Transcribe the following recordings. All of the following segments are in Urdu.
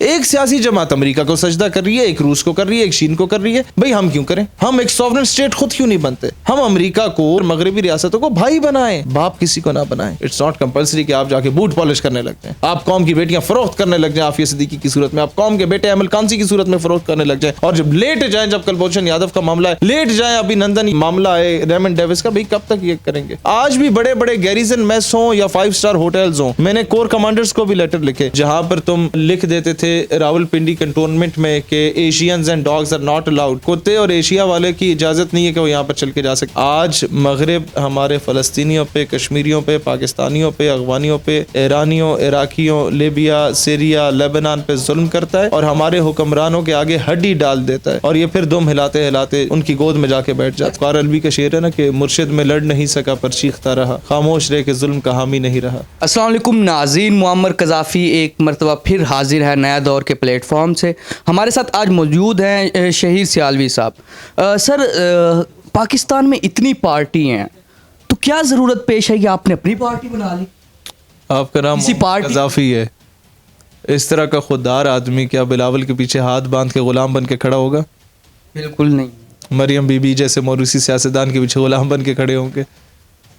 ایک سیاسی جماعت امریکہ کو سجدہ کر رہی ہے, ایک روس کو کر رہی ہے, ایک چین کو کر رہی ہے. بھائی ہم کیوں کریں؟ ہم ایک سوورن اسٹیٹ خود کیوں نہیں بنتے؟ ہم امریکہ کو مغربی ریاستوں کو بھائی بنائیں, باپ کسی کو نہ بنائیں. اٹس ناٹ کمپلسری کہ آپ جا کے بوٹ پالش کرنے لگ جائیں, آپ قوم کی بیٹیاں فروخت کرنے لگ جائیں عافیہ صدیقی کی صورت میں, آپ قوم کے بیٹے ایمل کانسی کی صورت میں فروخت کرنے لگ جائیں, اور جب لیٹ جائیں, جب کلبھوشن یادو کا معاملہ ہے, لیٹ جائیں ابھی نندن معاملہ ہے ریمنڈ ڈیوس کا. بھائی کب تک یہ کریں گے؟ آج بھی بڑے بڑے گیریزن میس ہوں یا 5 اسٹار ہوٹلز ہوں, میں نے کور کمانڈرز کو بھی لیٹر لکھے جہاں پر تم لکھ دیتے تھے راول پنڈی کنٹونمنٹ میں کہ Asians and dogs are not allowed, کتے اور ایشیا والے کی اجازت نہیں ہے کہ وہ یہاں پر چل کے جا سکے. آج مغرب ہمارے فلسطینیوں پہ, کشمیریوں پہ, پاکستانیوں پہ, افغانیوں پہ, ایرانیوں, عراقیوں, لیبیا, سیریا, لیبنان پہ ظلم کرتا ہے اور ہمارے حکمرانوں کے آگے ہڈی ڈال دیتا ہے, اور یہ پھر دم ہلاتے ہلاتے ان کی گود میں جا کے بیٹھ جاتا. قار الوی کا شعر ہے نا کہ مرشد میں لڑ نہیں سکا پر چیختا رہا, خاموش رہ کے ظلم کا حامی نہیں رہا. السلام علیکم ناظرین, معمر قذافی ایک مرتبہ پھر حاضر ہے نیا دور کے پلیٹ فارم سے. ہمارے ساتھ آج موجود ہیں شہیر سیالوی صاحب. سر, پاکستان میں اتنی پارٹی ہیں تو کیا ضرورت پیش ہے کہ آپ نے اپنی پارٹی بنا لی؟ آپ کا نام قذافی ہے, اس طرح کا خوددار آدمی کیا بلاول کے پیچھے ہاتھ باندھ کے غلام بن کے کھڑا ہوگا؟ بالکل نہیں. مریم بی بی جیسے موروثی سیاستدان کے پیچھے غلام بن کے کھڑے ہوں گے؟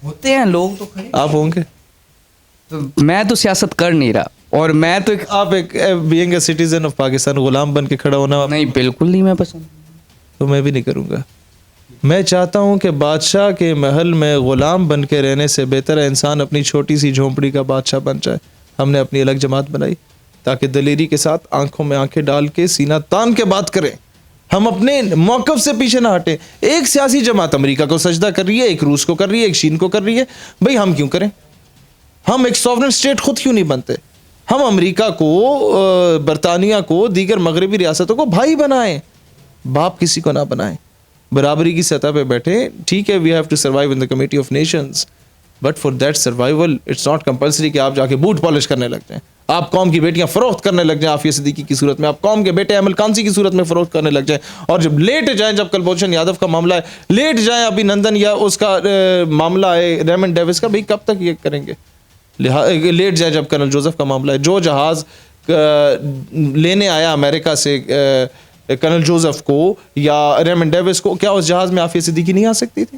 ہوتے ہیں لوگ تو کھڑے. آپ ہوں گے؟ میں تو سیاست کر نہیں رہا, اور میں تو آپ ایک being a citizen of Pakistan Ghulam بن کے کھڑا ہونا نہیں, بالکل نہیں میں پسند. تو میں بھی نہیں کروں گا. میں چاہتا ہوں کہ بادشاہ کے محل میں غلام بن کے رہنے سے بہتر ہے انسان اپنی چھوٹی سی جھونپڑی کا بادشاہ بن جائے. ہم نے اپنی الگ جماعت بنائی تاکہ دلیری کے ساتھ آنکھوں میں آنکھیں ڈال کے سینہ تان کے بات کریں, ہم اپنے موقف سے پیچھے نہ ہٹیں. ایک سیاسی جماعت امریکہ کو سجدہ کر رہی ہے, ایک روس کو کر رہی ہے, ایک چین کو کر رہی ہے. بھائی ہم کیوں کریں؟ ہم ایک سوورن اسٹیٹ خود کیوں نہیں بنتے؟ ہم امریکہ کو, برطانیہ کو, دیگر مغربی ریاستوں کو بھائی بنائیں, باپ کسی کو نہ بنائیں. برابری کی سطح پہ بیٹھیں. ٹھیک ہے, we have to survive in the committee of nations, but for that survival it's not compulsory کہ آپ جا کے بوٹ پالش کرنے لگ جائیں, آپ قوم کی بیٹیاں فروخت کرنے لگ جائیں عافیہ صدیقی کی صورت میں, آپ قوم کے بیٹے ایمل کانسی کی صورت میں فروخت کرنے لگ جائیں, اور جب لیٹ جائیں, جب کلبھوشن یادو کا معاملہ ہے, لیٹ جائیں ابھی نندن یا اس کا معاملہ ہے ریمنڈ ڈیوس کا. بھائی کب تک یہ کریں گے؟ لیٹ جائیں جب کرنل جوزف کا معاملہ ہے. جو جہاز لینے آیا امریکہ سے کرنل جوزف کو یا ریمنڈ ڈیوس کو, کیا اس جہاز میں عافیہ صدیقی نہیں آ سکتی تھی؟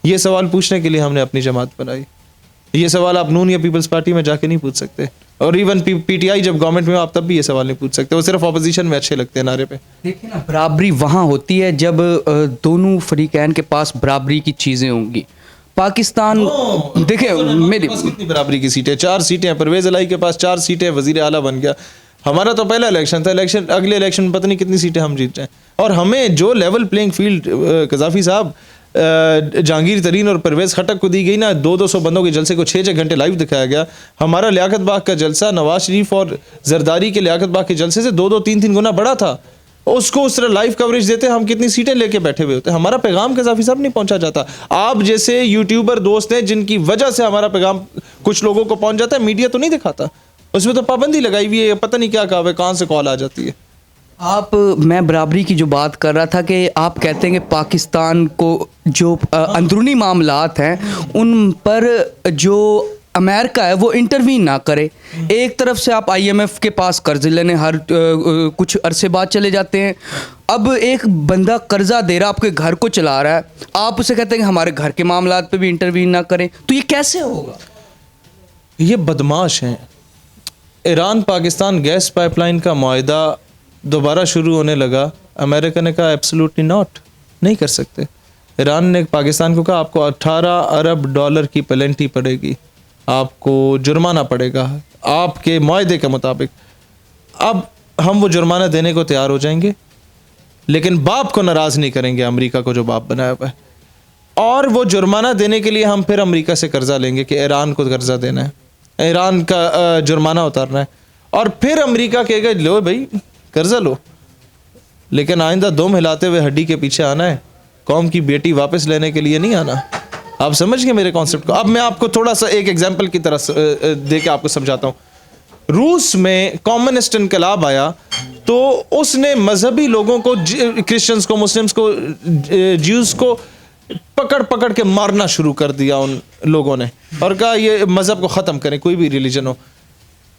یہ سوال پوچھنے کے لیے ہم نے اپنی جماعت بنائی. یہ سوال آپ نون یا پیپلز پارٹی میں جا کے نہیں پوچھ سکتے, اور ایون پی ٹی آئی جب گورنمنٹ میں آپ تب بھی یہ سوال نہیں پوچھ سکتے. وہ صرف اپوزیشن میں اچھے لگتے ہیں نعرے پہ. دیکھیں نا, برابری وہاں ہوتی ہے جب دونوں فریقین کے پاس برابری کی چیزیں ہوں گی. پاکستان دیکھیں, میری کتنی برابری کی سیٹیں, 4 سیٹیں ہیں. پرویز الہی کے پاس 4 سیٹیں, وزیر اعلیٰ بن گیا. ہمارا تو پہلا الیکشن تھا, اگلے الیکشن میں پتہ نہیں کتنی سیٹیں ہم جیت جائیں. اور ہمیں جو لیول پلینگ فیلڈ قذافی صاحب جہانگیر ترین اور پرویز خٹک کو دی گئی نا, 200 بندوں کے جلسے کو 6 گھنٹے لائیو دکھایا گیا. ہمارا لیاقت باغ کا جلسہ نواز شریف اور زرداری کے لیاقت باغ کے جلسے سے 2-3 گنا بڑا تھا. اس کو اس طرح لائیو کوریج دیتے ہم کتنی سیٹیں لے کے بیٹھے ہوئے ہوتے. ہمارا پیغام قذافی صاحب نہیں پہنچا جاتا. آپ جیسے یوٹیوبر دوست ہیں جن کی وجہ سے ہمارا پیغام کچھ لوگوں کو پہنچ جاتا ہے, میڈیا تو نہیں دکھاتا. اس میں تو پابندی لگائی ہوئی ہے, پتہ نہیں کیا کہا ہے, کہاں سے کال آ جاتی ہے. میں برابری کی جو بات کر رہا تھا کہ آپ کہتے ہیں کہ پاکستان کو جو اندرونی معاملات ہیں ان پر جو امریکہ ہے وہ انٹروین نہ کرے. ایک طرف سے آپ آئی ایم ایف کے پاس قرض لینے ہر کچھ عرصے بعد چلے جاتے ہیں. اب ایک بندہ قرضہ دے رہا, آپ کے گھر کو چلا رہا ہے, آپ اسے کہتے ہیں کہ ہمارے گھر کے معاملات پہ بھی انٹروین نہ کریں, تو یہ کیسے ہوگا؟ یہ بدماش ہیں. Iran Pakistan gas pipeline کا معاہدہ دوبارہ شروع ہونے لگا, امریکہ نے کہا ایبسولوٹلی ناٹ, نہیں کر سکتے. ایران نے پاکستان کو کہا آپ کو $18 ارب کی پلنٹی پڑے گی, آپ کو جرمانہ پڑے گا آپ کے معاہدے کے مطابق. اب ہم وہ جرمانہ دینے کو تیار ہو جائیں گے, لیکن باپ کو ناراض نہیں کریں گے, امریکہ کو جو باپ بنایا ہوا ہے. اور وہ جرمانہ دینے کے لیے ہم پھر امریکہ سے قرضہ لیں گے کہ ایران کو قرضہ دینا ہے, ایران کا جرمانہ اتارنا ہے. اور پھر امریکہ کہے گا لو بھائی قرضہ لو, لیکن آئندہ دم ہلاتے ہوئے ہڈی کے پیچھے آنا ہے, قوم کی بیٹی واپس لینے کے لیے نہیں آنا. آپ سمجھ گئے میرے کانسیپٹ کو؟ اب میں آپ کو تھوڑا سا ایک ایگزامپل کی طرح دے کے آپ کو سمجھاتا ہوں. روس میں کمیونسٹ انقلاب آیا تو اس نے مذہبی لوگوں کو, کرسچنز کو, مسلمز کو, جیوز کو پکڑ پکڑ کے مارنا شروع کر دیا ان لوگوں نے, اور کہا یہ مذہب کو ختم کریں, کوئی بھی ریلیجن ہو.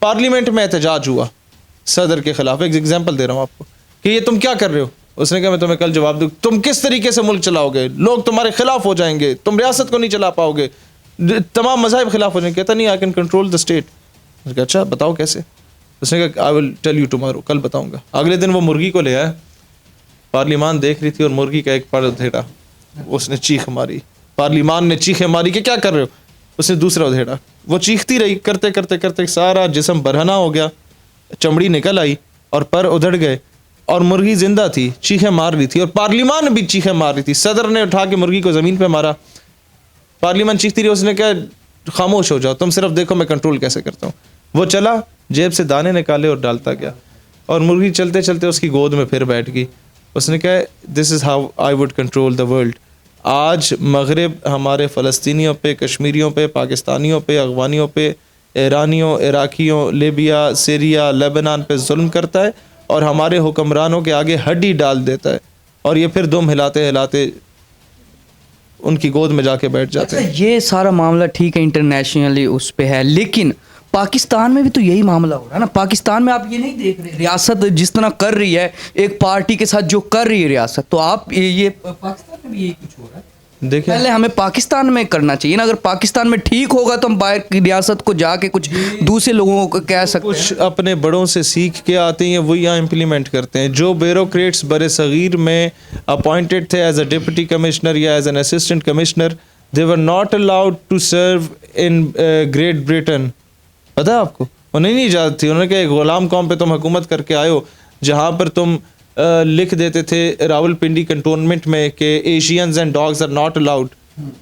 پارلیمنٹ میں احتجاج ہوا, صدر کے خلاف. ایک ایگزامپل دے رہا ہوں آپ کو کہ یہ تم کیا کر رہے ہو. اس نے کہا میں تمہیں کل جواب دوں. تم کس طریقے سے ملک چلاؤ گے, لوگ تمہارے خلاف ہو جائیں گے, تم ریاست کو نہیں چلا پاؤ گے, تمام مذاہب خلاف ہو جائیں گے. کہتا نہیں, I can control the state. اس نے کہا اچھا بتاؤ کیسے. اس نے کہا I will tell you tomorrow, کل بتاؤں گا. اگلے دن وہ مرغی کو لے آیا, پارلیمان دیکھ رہی تھی, اور مرغی کا ایک پر ادھیڑا, اس نے چیخ ماری. پارلیمان نے چیخیں ماری کہ کیا کر رہے ہو. اس نے دوسرا ادھیڑا, وہ چیختی رہی, کرتے کرتے کرتے سارا جسم برہنہ ہو گیا, چمڑی نکل آئی اور پر ادھڑ گئے, اور مرغی زندہ تھی, چیخیں مار رہی تھی, اور پارلیمان بھی چیخیں مار رہی تھی. صدر نے اٹھا کے مرغی کو زمین پہ مارا, پارلیمان چیختی رہی. اس نے کہا خاموش ہو جاؤ, تم صرف دیکھو میں کنٹرول کیسے کرتا ہوں. وہ چلا, جیب سے دانے نکالے اور ڈالتا گیا, اور مرغی چلتے چلتے اس کی گود میں پھر بیٹھ گئی. اس نے کہا this is how I would control the world. آج مغرب ہمارے فلسطینیوں پہ, کشمیریوں پہ, پاکستانیوں پہ, افغانیوں پہ, ایرانیوں, عراقیوں, لیبیا, سیریا, لیبنان پہ ظلم کرتا ہے, اور ہمارے حکمرانوں کے آگے ہڈی ڈال دیتا ہے, اور یہ پھر دم ہلاتے ہلاتے ان کی گود میں جا کے بیٹھ جاتے ہیں. یہ سارا معاملہ ٹھیک ہے انٹرنیشنلی اس پہ ہے, لیکن پاکستان میں بھی تو یہی معاملہ ہو رہا ہے نا. پاکستان میں آپ یہ نہیں دیکھ رہے ریاست جس طرح کر رہی ہے ایک پارٹی کے ساتھ جو کر رہی ہے ریاست, تو آپ یہ پاکستان میں بھی یہی کچھ ہو رہا ہے. دیکھیں پہلے ہمیں پاکستان میں کرنا چاہیے نا. اگر پاکستان میں ٹھیک ہوگا تو ہم باہر کی ریاست کو جا کے کچھ دوسرے لوگوں کو کہہ سکتے ہیں. کچھ اپنے بڑوں سے سیکھ کے آتے ہیں, وہ یہاں امپلیمنٹ کرتے ہیں. جو بیوروکریٹس بر صغیر میں اپوائنٹڈ تھے ایز اے ڈپٹی کمشنر یا as an assistant commissioner, they were not allowed to serve in Great Britain. پتہ ہے آپ کو, انہیں نہیں اجازت تھی. انہوں نے کہا ایک غلام قوم پہ تم حکومت کر کے آئے ہو, جہاں پر تم لکھ دیتے تھے راول پنڈی کنٹونمنٹ میں کہ Asians and dogs are not allowed,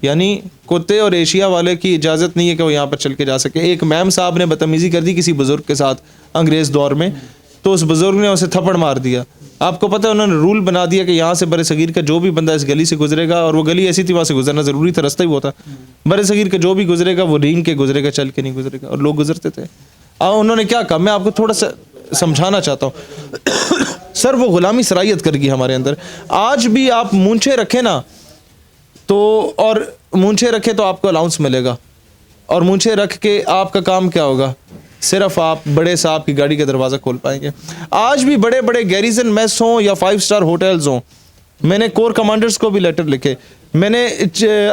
یعنی کتے اور ایشیا والے کی اجازت نہیں ہے کہ وہ یہاں پر چل کے جا سکے. ایک میم صاحب نے بدتمیزی کر دی کسی بزرگ کے ساتھ انگریز دور میں, تو اس بزرگ نے اسے تھپڑ مار دیا. آپ کو پتہ ہے انہوں نے رول بنا دیا کہ یہاں سے بر صغیر کا جو بھی بندہ اس گلی سے گزرے گا, اور وہ گلی ایسی تھی وہاں سے گزرنا ضروری تھا, رستہ ہی وہ تھا, بر صغیر کا جو بھی گزرے گا وہ رینگ کے گزرے گا, چل کے نہیں گزرے گا, اور لوگ گزرتے تھے. انہوں نے کیا کہا, میں آپ کو تھوڑا سا سمجھانا چاہتا ہوں. سر وہ غلامی صلاحیت کر گئی ہمارے اندر. آج بھی آپ مونچھے رکھیں نا تو, اور مونچھے رکھے تو آپ کو الاؤنس ملے گا, اور مونچھے رکھ کے آپ کا کام کیا ہوگا, صرف آپ بڑے صاحب کی گاڑی کا دروازہ کھول پائیں گے. آج بھی بڑے بڑے گیریزن میس ہوں یا 5 اسٹار ہوٹلز ہوں, میں نے کور کمانڈرز کو بھی لیٹر لکھے, میں نے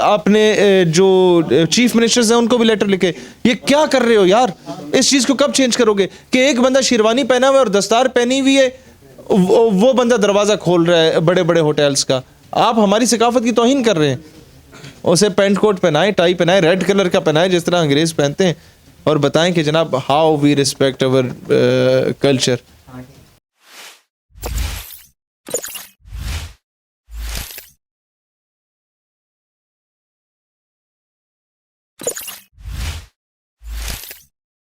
اپنے جو چیف منسٹرز ہیں ان کو بھی لیٹر لکھے. یہ کیا کر رہے ہو یار, اس چیز کو کب چینج کرو گے کہ ایک بندہ شیروانی پہنا ہوا ہے اور دستار پہنی ہوئی ہے, وہ بندہ دروازہ کھول رہا ہے بڑے بڑے ہوٹلز کا. آپ ہماری ثقافت کی توہین کر رہے ہیں. اسے پینٹ کوٹ پہنائیں, ٹائی پہنائیں, ریڈ کلر کا پہنائیں جس طرح انگریز پہنتے ہیں, اور بتائیں کہ جناب how we respect our culture.